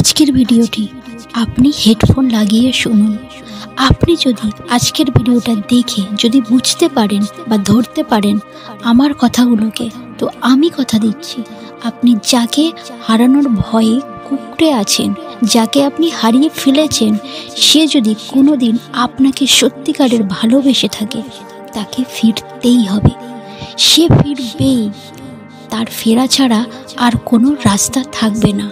আজকের ভিডিওটি আপনি হেডফোন লাগিয়ে শুনুন। আপনি যদি আজকের ভিডিওটা দেখে যদি বুঝতে পারেন বা ধরতে পারেন আমার কথাগুলোকে, তো আমি কথা দিচ্ছি আপনি যাকে হারানোর ভয়ে কুঁকড়ে আছেন, যাকে আপনি হারিয়ে ফেলেছেন, সে যদি কোনো দিন আপনাকে সত্যিকারের ভালোবেসে থাকে, তাকে ফিরতেই হবে। সে ফিরবেই, তার ফেরা ছাড়া আর কোনো রাস্তা থাকবে না।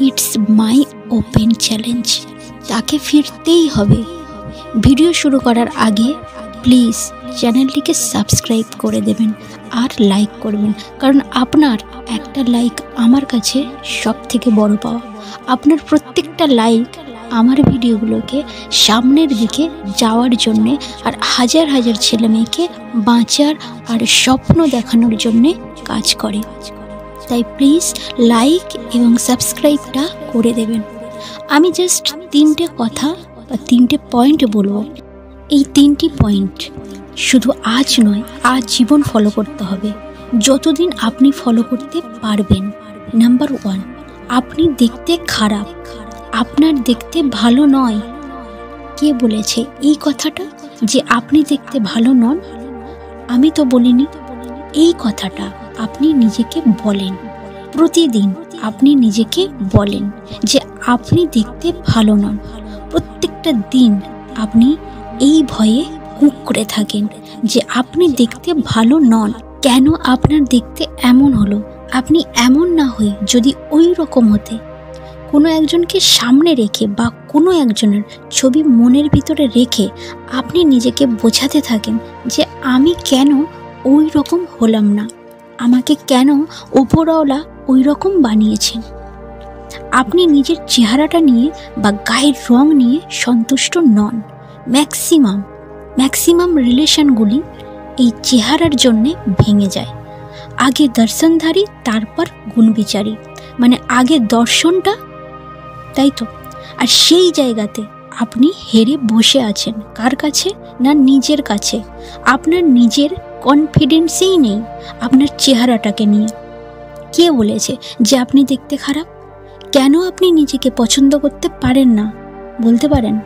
ইটস মাই ওপেন চ্যালেঞ্জ, তাকে ফিরতেই হবে। ভিডিও শুরু করার আগে প্লিজ চ্যানেলটিকে সাবস্ক্রাইব করে দেবেন আর লাইক করবেন, কারণ আপনার একটা লাইক আমার কাছে সব থেকে বড় পাওয়া। আপনার প্রত্যেকটা লাইক আমার ভিডিওগুলোকে সামনের দিকে যাওয়ার জন্যে আর হাজার হাজার ছেলে মেয়েকে বাঁচার আর স্বপ্ন দেখানোর জন্যে কাজ করে। তাই প্লিজ লাইক এবং সাবস্ক্রাইবটা করে দেবেন। আমি জাস্ট তিনটে কথা বা তিনটে পয়েন্ট বলবো। এই তিনটি পয়েন্ট শুধু আজ নয়, আজ জীবন ফলো করতে হবে, যতদিন আপনি ফলো করতে পারবেন। নাম্বার 1, আপনি দেখতে খারাপ, আপনার দেখতে ভালো নয়। কে বলেছে এই কথাটা যে আপনি দেখতে ভালো নন? আমি তো বলিনি। এই কথাটা আপনি নিজেকে বলেন, প্রতিদিন আপনি নিজেকে বলেন যে আপনি দেখতে ভালো নন। প্রত্যেকটা দিন আপনি এই ভয়ে কুঁকড়ে থাকেন যে আপনি দেখতে ভালো নন। কেন আপনার দেখতে এমন হলো? আপনি এমন না হয়ে যদি ওই রকম হতে, কোনো একজনকে সামনে রেখে বা কোনো একজনের ছবি মনের ভিতরে রেখে আপনি নিজেকে বোঝাতে থাকেন যে আমি কেন ওই রকম হলাম না, আমাকে কেন ওপরওয়ালা ওই রকম বানিয়েছেন। আপনি নিজের চেহারাটা নিয়ে বা গায়ের রং নিয়ে সন্তুষ্ট নন। ম্যাক্সিমাম রিলেশনগুলি এই চেহারার জন্যে ভেঙে যায়। আগে দর্শনধারী, তারপর গুণবিচারী, মানে আগে দর্শনটা, তাই তো? আর সেই জায়গাতে আপনি হেরে বসে আছেন। কার কাছে? না নিজের কাছে। আপনার নিজের কনফিডেন্সই নেই আপনার চেহারাটাকে নিয়ে। কে বলেছে যে আপনি দেখতে খারাপ? কেন আপনি নিজেকে পছন্দ করতে পারেন না বলতে পারেন?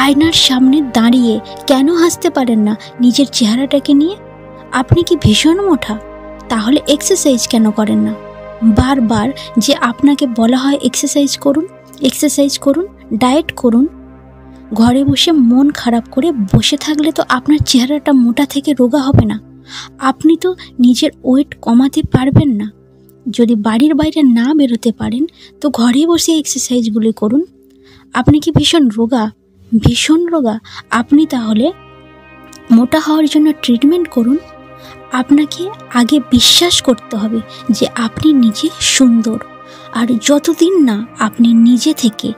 আয়নার সামনে দাঁড়িয়ে কেন হাসতে পারেন না নিজের চেহারাটাকে নিয়ে? আপনি কি ভীষণ মোটা? তাহলে এক্সারসাইজ কেন করেন না? বারবার যে আপনাকে বলা হয় এক্সারসাইজ করুন, ডায়েট করুন, ঘরে বসে মন খারাপ করে বসে থাকলে তো আপনার চেহারাটা মোটা থেকে রোগা হবে না। আপনি তো নিজের ওয়েট কমাতে পারবেন না। যদি বাড়ির বাইরে না বেরোতে পারেন তো ঘরে বসে এক্সারসাইজগুলি করুন। আপনি কি ভীষণ রোগা? আপনি তাহলে মোটা হওয়ার জন্য ট্রিটমেন্ট করুন। আপনাকে আগে বিশ্বাস করতে হবে যে আপনি নিজে সুন্দর। আর যতদিন না আপনি নিজে থেকে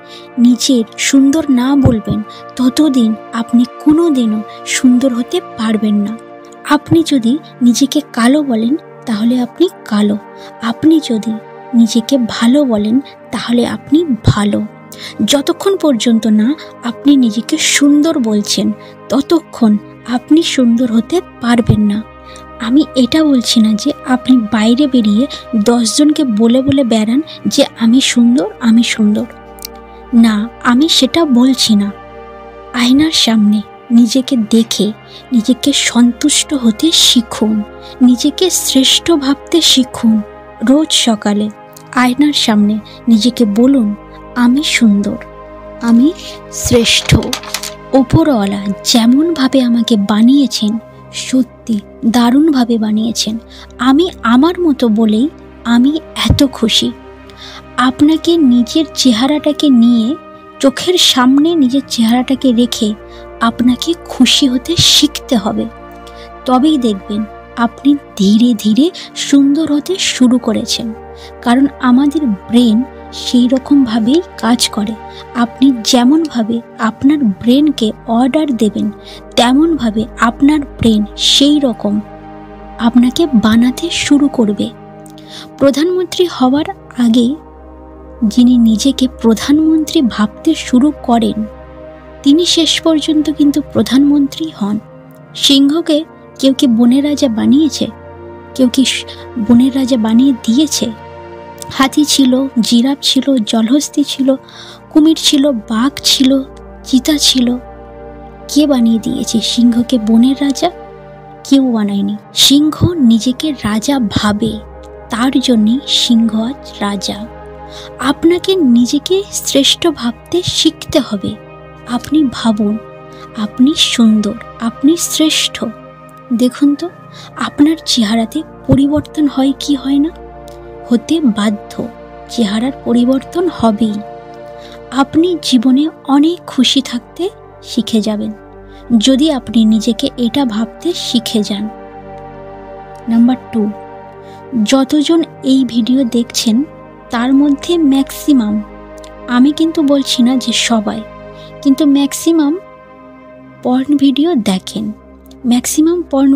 নিজের সুন্দর না বলবেন, ততদিন আপনি কোনো দিনও সুন্দর হতে পারবেন না। আপনি যদি নিজেকে কালো বলেন তাহলে আপনি কালো, আপনি যদি নিজেকে ভালো বলেন তাহলে আপনি ভালো। যতক্ষণ পর্যন্ত না আপনি নিজেকে সুন্দর বলছেন, ততক্ষণ আপনি সুন্দর হতে পারবেন না। আমি এটা বলছি না যে আপনি বাইরে বেরিয়ে 10 জনকে বলে বেড়ান যে আমি সুন্দর। না, আমি সেটা বলছি না। আয়নার সামনে নিজেকে দেখে নিজেকে সন্তুষ্ট হতে শিখুন, নিজেকে শ্রেষ্ঠ ভাবতে শিখুন। রোজ সকালে আয়নার সামনে নিজেকে বলুন, আমি সুন্দর, আমি শ্রেষ্ঠ। ওপরওয়ালা যেমনভাবে আমাকে বানিয়েছেন, সত্যি দারুণভাবে বানিয়েছেন। আমি আমার মতো বলেই আমি এত খুশি। আপনাকে নিজের চেহারাটাকে নিয়ে, চোখের সামনে নিজের চেহারাটাকে রেখে আপনাকে খুশি হতে শিখতে হবে। তবেই দেখবেন আপনি ধীরে ধীরে সুন্দর হতে শুরু করেছেন। কারণ আমাদের ব্রেন সেই রকমভাবেই কাজ করে। আপনি যেমনভাবে আপনার ব্রেনকে অর্ডার দেবেন, তেমনভাবে আপনার ব্রেন সেই রকম আপনাকে বানাতে শুরু করবে। প্রধানমন্ত্রী হওয়ার আগে যিনি নিজেকে প্রধানমন্ত্রী ভাবতে শুরু করেন, তিনি শেষ পর্যন্ত কিন্তু প্রধানমন্ত্রী হন। সিংহকে কেউ কি বনের রাজা বানিয়েছে? কেউ কি বনের রাজা বানিয়ে দিয়েছে? হাতি ছিল, জিরাফ ছিল, জলহস্তী ছিল, কুমির ছিল, বাঘ ছিল, চিতা ছিল। কে বানিয়ে দিয়েছে সিংহকে বনের রাজা? কেউ বানায়নি। সিংহ নিজেকে রাজা ভাবে, তার জন্যই সিংহ আজ রাজা। আপনাকে নিজেকে শ্রেষ্ঠ ভাবতে শিখতে হবে। আপনি ভাবুন, আপনি সুন্দর, আপনি শ্রেষ্ঠ। দেখুন তো আপনার চেহারাতে পরিবর্তন হয় কি হয় না? হতে বাধ্য, চেহারার পরিবর্তন হবেই। আপনি জীবনে অনেক খুশি থাকতে শিখে যাবেন যদি আপনি নিজেকে এটা ভাবতে শিখে যান। নাম্বার 2, যতজন এই ভিডিও দেখছেন তার মধ্যে ম্যাক্সিমাম, আমি কিন্তু বলছি না যে সবাই, কিন্তু ম্যাক্সিমাম পর্ন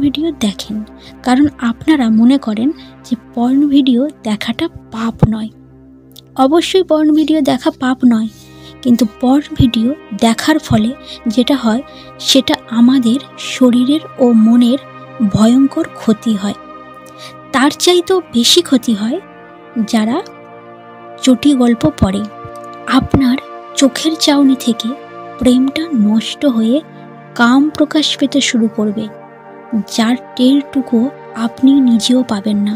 ভিডিও দেখেন। কারণ আপনারা মনে করেন যে পর্ন ভিডিও দেখাটা পাপ নয়। অবশ্যই পর্ন ভিডিও দেখা পাপ নয়, কিন্তু পর্ন ভিডিও দেখার ফলে যেটা হয় সেটা আমাদের শরীরের ও মনের ভয়ঙ্কর ক্ষতি হয়। তার চাইতেও বেশি ক্ষতি হয় যারা চটি গল্প পড়ে। আপনার চোখের চাউনি থেকে প্রেমটা নষ্ট হয়ে কাম প্রকাশ পেতে শুরু করবে, যার টেরটুকু আপনি নিজেও পাবেন না।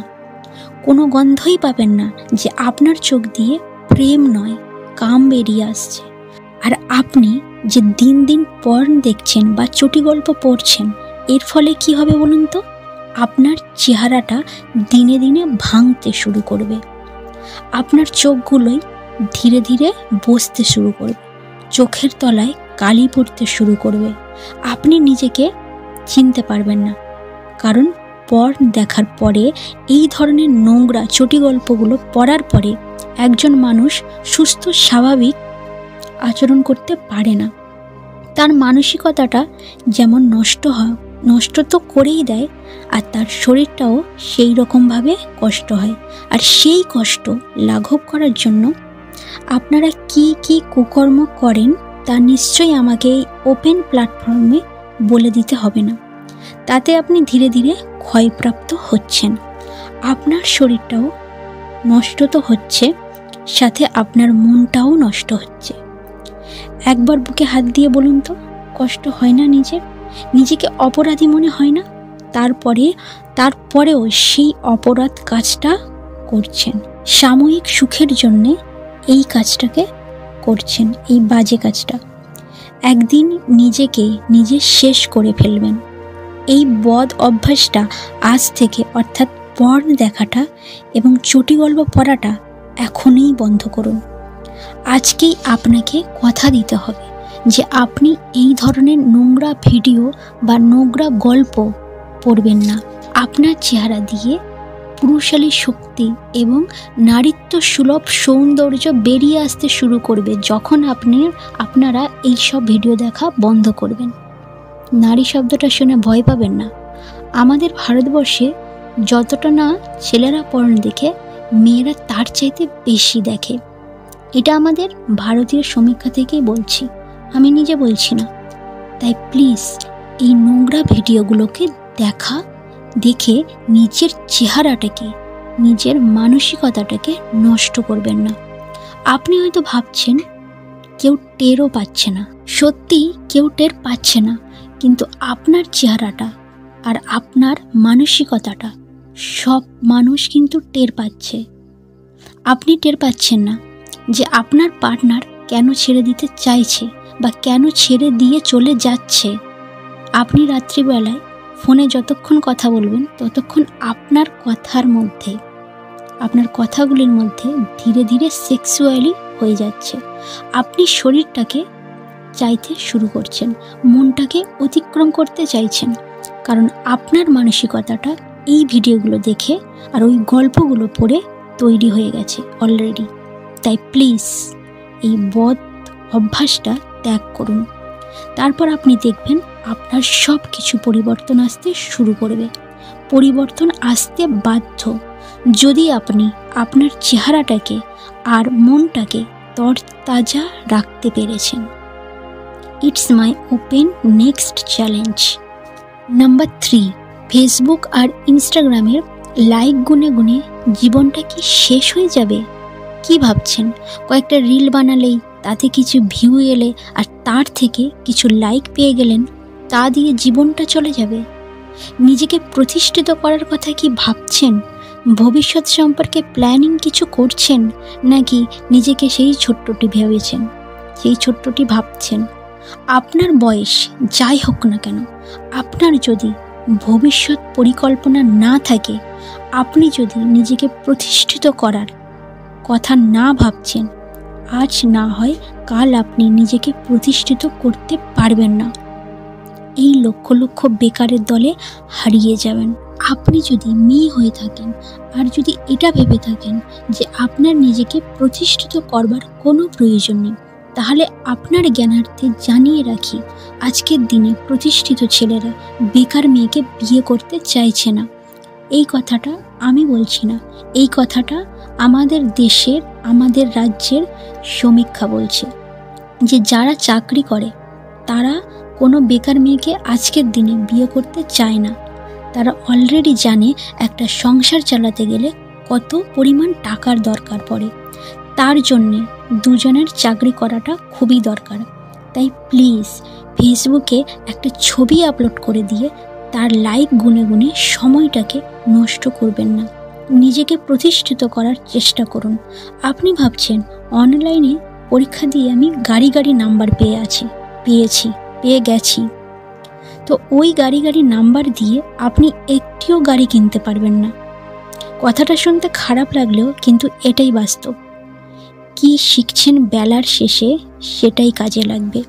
কোনো গন্ধই পাবেন না যে আপনার চোখ দিয়ে প্রেম নয়, কাম বেরিয়ে আসছে। আর আপনি যে দিন দিন পর্ন দেখছেন বা চটি গল্প পড়ছেন, এর ফলে কি হবে বলুন তো? আপনার চেহারাটা দিনে দিনে ভাঙতে শুরু করবে। আপনার চোখগুলোই ধীরে ধীরে বসতে শুরু করবে, চোখের তলায় কালি পড়তে শুরু করবে। আপনি নিজেকে চিনতে পারবেন না, কারণ পর্ন দেখার পরে, এই ধরনের নোংরা চটি গল্পগুলো পড়ার পরে একজন মানুষ সুস্থ স্বাভাবিক আচরণ করতে পারে না। তার মানসিকতাটা যেমন নষ্ট তো করেই দেয়, আর তার শরীরটাও সেই রকমভাবে কষ্ট হয়। আর সেই কষ্ট লাঘব করার জন্য আপনারা কি কি কুকর্ম করেন তা নিশ্চয়ই আমাকে এই ওপেন প্ল্যাটফর্মে বলে দিতে হবে না। তাতে আপনি ধীরে ধীরে ক্ষয়প্রাপ্ত হচ্ছেন। আপনার শরীরটাও নষ্ট তো হচ্ছে, সাথে আপনার মনটাও নষ্ট হচ্ছে। একবার বুকে হাত দিয়ে বলুন তো, কষ্ট হয় না? নিজেকে অপরাধী মনে হয় না? তারপরেও সেই অপরাধ কাজটা করছেন। সাময়িক সুখের জন্যে এই কাজটাকে করছেন, এই বাজে কাজটা। একদিন নিজে শেষ করে ফেলবেন। এই বদ অভ্যাসটা আজ থেকে, অর্থাৎ পর্ন দেখাটা এবং চটি গল্প পড়াটা এখনই বন্ধ করুন। আজকেই আপনাকে কথা দিতে হবে যে আপনি এই ধরনের নোংরা ভিডিও বা নোংরা গল্প পড়বেন না। আপনার চেহারা দিয়ে পুরুষালী শক্তি এবং নারীত্ব সুলভ সৌন্দর্য বেরিয়ে আসতে শুরু করবে যখন আপনারা এই সব ভিডিও দেখা বন্ধ করবেন। নারী শব্দটা শুনে ভয় পাবেন না। আমাদের ভারতবর্ষে যতটা না ছেলেরা পর্ন দেখে, মেয়েরা তার চাইতে বেশি দেখে। এটা আমাদের ভারতীয় সমীক্ষা থেকেই বলছি, আমি নিজে বলছি না। তাই প্লিজ এই নোংরা ভিডিওগুলোকে দেখে নিজের চেহারাটাকে, নিজের মানসিকতাটাকে নষ্ট করবেন না। আপনি হয়তো ভাবছেন কেউ টেরও পাচ্ছে না, সত্যি কেউ টের পাচ্ছে না, কিন্তু আপনার চেহারাটা আর আপনার মানসিকতাটা সব মানুষ কিন্তু টের পাচ্ছে। আপনি টের পাচ্ছেন না যে আপনার পার্টনার কেন ছেড়ে দিতে চাইছে বা কেন ছেড়ে দিয়ে চলে যাচ্ছে। আপনি রাত্রিবেলায় ফোনে যতক্ষণ কথা বলবেন, ততক্ষণ আপনার কথাগুলির মধ্যে ধীরে ধীরে সেক্সুয়ালি হয়ে যাচ্ছে। আপনি শরীরটাকে চাইতে শুরু করছেন, মনটাকে অতিক্রম করতে চাইছেন, কারণ আপনার মানসিকতাটা এই ভিডিওগুলো দেখে আর ওই গল্পগুলো পড়ে তৈরি হয়ে গেছে অলরেডি। তাই প্লিজ এই বদ অভ্যাসটা ত্যাগ করুন। তারপর আপনি দেখবেন আপনার সব কিছু পরিবর্তন আসতে শুরু করবে। পরিবর্তন আসতে বাধ্য যদি আপনি আপনার চেহারাটাকে আর মনটাকে তরতাজা রাখতে পেরেছেন। It's my open next challenge. Number 3, Facebook আর ইনস্টাগ্রামের লাইক গুনে গুনে জীবনটা কি শেষ হয়ে যাবে? কি ভাবছেন কয়েকটা রিল বানালেই তাতে কিছু ভিউ এলে আর তার থেকে কিছু লাইক পেয়ে গেলেন, তা দিয়ে জীবনটা চলে যাবে? নিজেকে প্রতিষ্ঠিত করার কথা কি ভাবছেন? ভবিষ্যৎ সম্পর্কে প্ল্যানিং কিছু করছেন, নাকি নিজেকে সেই ছোট্টটি ভেবেছেন, সেই ছোট্টটি ভাবছেন? আপনার বয়স যাই হোক না কেন, আপনার যদি ভবিষ্যৎ পরিকল্পনা না থাকে, আপনি যদি নিজেকে প্রতিষ্ঠিত করার কথা না ভাবছেন, আজ না হয় কাল আপনি নিজেকে প্রতিষ্ঠিত করতে পারবেন না। এই লক্ষ লক্ষ বেকারের দলে হারিয়ে যাবেন। আপনি যদি মেয়ে হয়ে থাকেন আর যদি এটা ভেবে থাকেন যে আপনার নিজেকে প্রতিষ্ঠিত করবার কোনো প্রয়োজন নেই, তাহলে আপনার জ্ঞানার্থে জানিয়ে রাখি, আজকের দিনে প্রতিষ্ঠিত ছেলেরা বেকার মেয়েকে বিয়ে করতে চাইছে না। এই কথাটা আমি বলছি না, এই কথাটা আমাদের দেশের, আমাদের রাজ্যের সমীক্ষা বলছে, যে যারা চাকরি করে তারা কোনো বেকার মেয়েকে আজকের দিনে বিয়ে করতে চায় না। তারা অলরেডি জানে একটা সংসার চালাতে গেলে কত পরিমাণ টাকার দরকার পড়ে, তার জন্যে দুজনের চাকরি করাটা খুবই দরকার। তাই প্লিজ ফেসবুকে একটা ছবি আপলোড করে দিয়ে তার লাইক গুনে গুনে সময়টাকে নষ্ট করবেন না। নিজেকে প্রতিষ্ঠিত করার চেষ্টা করুন। আপনি ভাবছেন অনলাইনে পরীক্ষা দিয়ে আমি গাড়ি নাম্বার পেয়ে গেছি, তো ওই গাড়ি নাম্বার দিয়ে আপনি একটিও গাড়ি কিনতে পারবেন না। কথাটা শুনতে খারাপ লাগলেও কিন্তু এটাই বাস্তব। কি শিখছেন বেলার শেষে সেটাই কাজে লাগবে।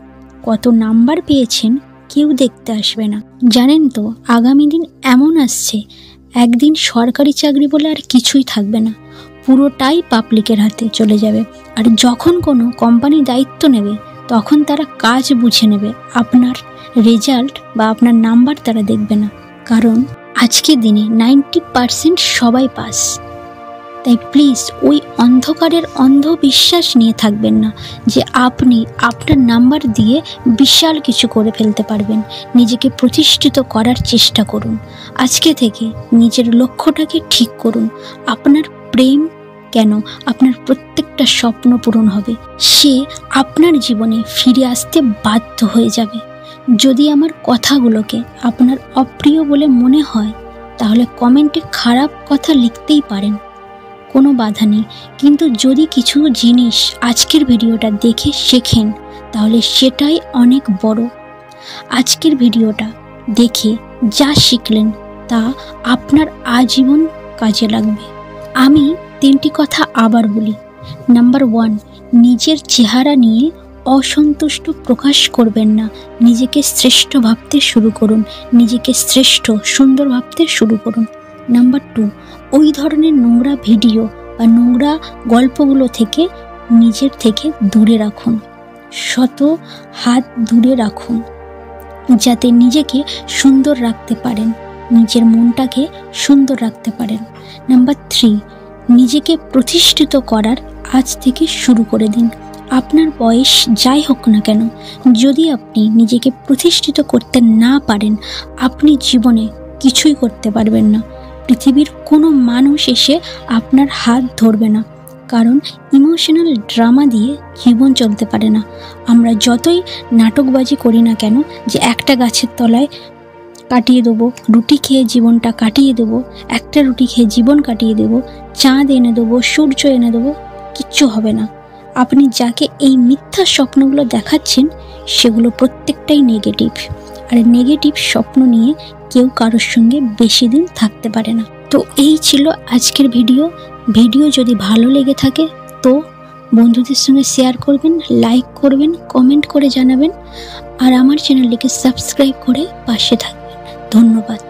কত নাম্বার পেয়েছেন কেউ দেখতে আসবে না। জানেন তো, আগামী দিন এমন আসছে, একদিন সরকারি চাকরি বলে আর কিছুই থাকবে না, পুরোটাই পাবলিকের হাতে চলে যাবে। আর যখন কোনো কোম্পানি দায়িত্ব নেবে, তখন তারা কাজ বুঝে নেবে, আপনার রেজাল্ট বা আপনার নাম্বার তারা দেখবে না। কারণ আজকের দিনে 90% সবাই পাস। তাই প্লিজ ওই অন্ধকারের অন্ধবিশ্বাস নিয়ে থাকবেন না যে আপনি আপনার নাম্বার দিয়ে বিশাল কিছু করে ফেলতে পারবেন। নিজেকে প্রতিষ্ঠিত করার চেষ্টা করুন। আজকে থেকে নিজের লক্ষ্যটাকে ঠিক করুন। আপনার প্রেম কেন, আপনার প্রত্যেকটা স্বপ্ন পূরণ হবে। সে আপনার জীবনে ফিরে আসতে বাধ্য হয়ে যাবে। যদি আমার কথাগুলোকে আপনার অপ্রিয় বলে মনে হয়, তাহলে কমেন্টে খারাপ কথা লিখতেই পারেন, কোনো বাধা নেই। কিন্তু যদি কিছু জিনিস আজকের ভিডিওটা দেখে শেখেন, তাহলে সেটাই অনেক বড়। আজকের ভিডিওটা দেখে যা শিখলেন তা আপনার আজীবন কাজে লাগবে। আমি 3টি কথা আবার বলি। নাম্বার 1, নিজের চেহারা নিয়ে অসন্তুষ্ট প্রকাশ করবেন না। নিজেকে শ্রেষ্ঠ ভাবতে শুরু করুন। নিজেকে শ্রেষ্ঠ, সুন্দর ভাবতে শুরু করুন। নাম্বার 2, ওই ধরনের নোংরা ভিডিও বা নোংরা গল্পগুলো থেকে নিজের থেকে দূরে রাখুন, শত হাত দূরে রাখুন, যাতে নিজেকে সুন্দর রাখতে পারেন, নিজের মনটাকে সুন্দর রাখতে পারেন। নাম্বার 3, নিজেকে প্রতিষ্ঠিত করার আজ থেকে শুরু করে দিন। আপনার বয়স যাই হোক না কেন, যদি আপনি নিজেকে প্রতিষ্ঠিত করতে না পারেন, আপনি জীবনে কিছুই করতে পারবেন না। পৃথিবীর কোনো মানুষ এসে আপনার হাত ধরবে না, কারণ ইমোশনাল ড্রামা দিয়ে জীবন চলতে পারে না। আমরা যতই নাটকবাজি করি না কেন, যে একটা গাছের তলায় কাটিয়ে দেবো, রুটি খেয়ে জীবনটা কাটিয়ে দেবো, একটা রুটি খেয়ে জীবন কাটিয়ে দেবো, চাঁদ এনে দেবো, সূর্য এনে দেবো, কিচ্ছু হবে না। আপনি যাকে এই মিথ্যা স্বপ্নগুলো দেখাচ্ছেন, সেগুলো প্রত্যেকটাই নেগেটিভ। আর নেগেটিভ স্বপ্ন নিয়ে কেউ কারোর সঙ্গে বেশি দিন থাকতে পারে না। তো এই ছিল আজকের ভিডিও যদি ভালো লেগে থাকে তো বন্ধুদের সঙ্গে শেয়ার করবেন, লাইক করবেন, কমেন্ট করে জানাবেন, আর আমার চ্যানেলটিকে সাবস্ক্রাইব করে পাশে থাকবেন। ধন্যবাদ।